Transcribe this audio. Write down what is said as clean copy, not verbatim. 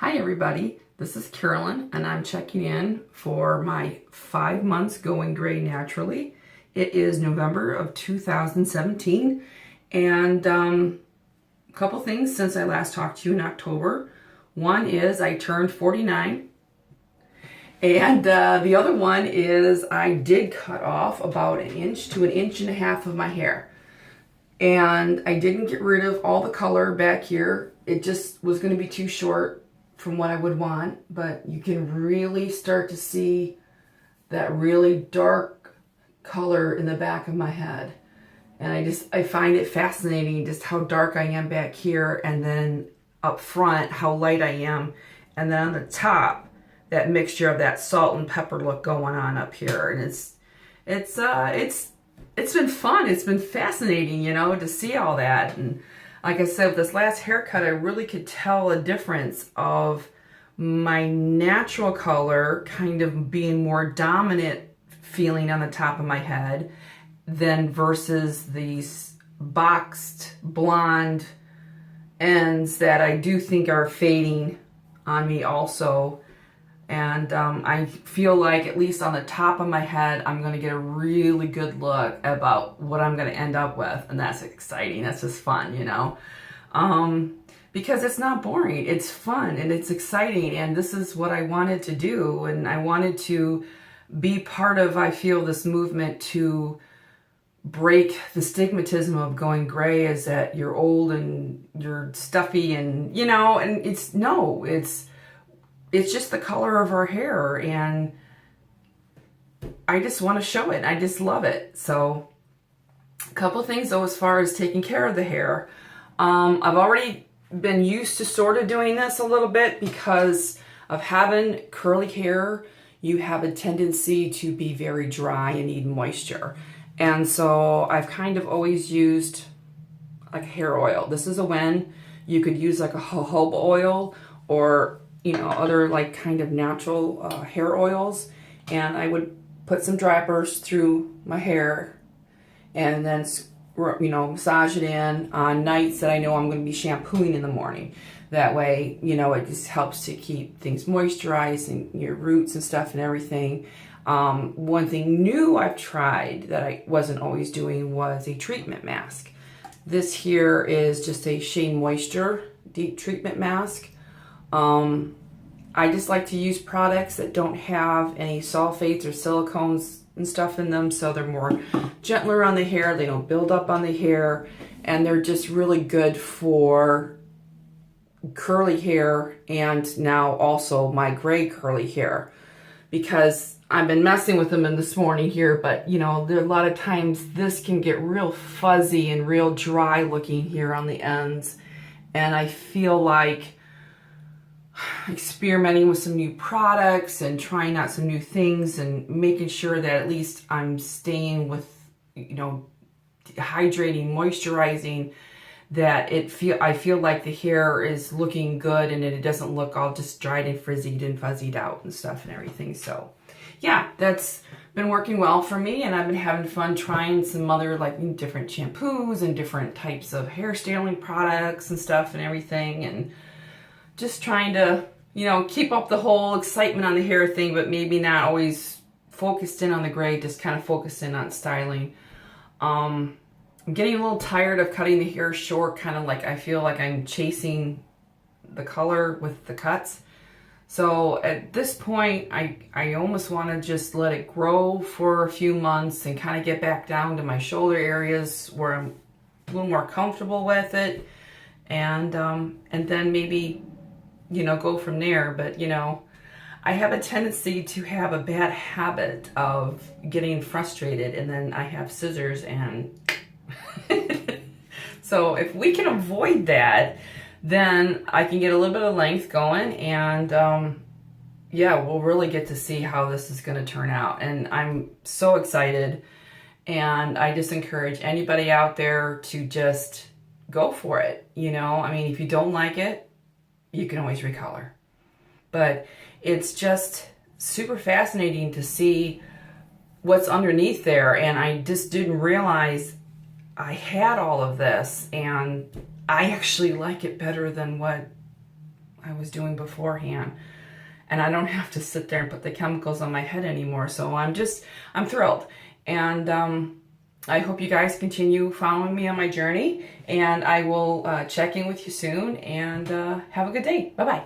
Hi everybody, this is Carolyn and I'm checking in for my 5 months going gray naturally. It is November of 2017 and a couple things since I last talked to you in October. One is I turned 49 and the other one is I did cut off about 1 inch to 1.5 inches of my hair. And I didn't get rid of all the color back here. It just was going to be too short from what I would want, but you can really start to see that really dark color in the back of my head. And I find it fascinating just how dark I am back here, and then up front how light I am, and then on the top that mixture of that salt and pepper look going on up here. And it's been fun. It's been fascinating, to see all that. And like I said, with this last haircut, I really could tell a difference of my natural color kind of being more dominant feeling on the top of my head than versus these boxed blonde ends that I do think are fading on me also. And I feel like, at least on the top of my head, I'm going to get a really good look about what I'm going to end up with. And that's exciting. That's just fun, because it's not boring. It's fun and it's exciting. And this is what I wanted to do. And I wanted to be part of, I feel, this movement to break the stigmatism of going gray, is that you're old and you're stuffy and, and it's just the color of our hair, and I just want to show it. I just love it. So a couple of things though, as far as taking care of the hair. I've already been used to sort of doing this a little bit because of having curly hair. You have a tendency to be very dry and need moisture. And so I've kind of always used like hair oil. This is a Wen. You could use like a jojoba oil or other like kind of natural hair oils, and I would put some droppers through my hair and then massage it in on nights that I know I'm going to be shampooing in the morning. That way, it just helps to keep things moisturized and your roots and stuff and everything. One thing new I've tried that I wasn't always doing was a treatment mask. This here is just a Shea Moisture deep treatment mask. I just like to use products that don't have any sulfates or silicones and stuff in them, so they're more gentler on the hair, they don't build up on the hair, and they're just really good for curly hair and now also my gray curly hair, because I've been messing with them in this morning here, but there are a lot of times this can get real fuzzy and real dry looking here on the ends, and I feel like experimenting with some new products and trying out some new things and making sure that at least I'm staying with, hydrating, moisturizing, that I feel like the hair is looking good and it doesn't look all just dried and frizzed and fuzzied out and stuff and everything. So yeah, that's been working well for me, and I've been having fun trying some other like different shampoos and different types of hair styling products and stuff and everything, and just trying to, keep up the whole excitement on the hair thing, but maybe not always focused in on the gray, just kind of focused in on styling. I'm getting a little tired of cutting the hair short, kind of like I feel like I'm chasing the color with the cuts. So at this point, I almost want to just let it grow for a few months and kind of get back down to my shoulder areas where I'm a little more comfortable with it. And then maybe, go from there. But, I have a tendency to have a bad habit of getting frustrated, and then I have scissors and so if we can avoid that, then I can get a little bit of length going, and we'll really get to see how this is going to turn out. And I'm so excited, and I just encourage anybody out there to just go for it. If you don't like it, you can always recolor. But it's just super fascinating to see what's underneath there, and I just didn't realize I had all of this, and I actually like it better than what I was doing beforehand. And I don't have to sit there and put the chemicals on my head anymore. So I'm thrilled. And I hope you guys continue following me on my journey. And I will check in with you soon. And have a good day. Bye-bye.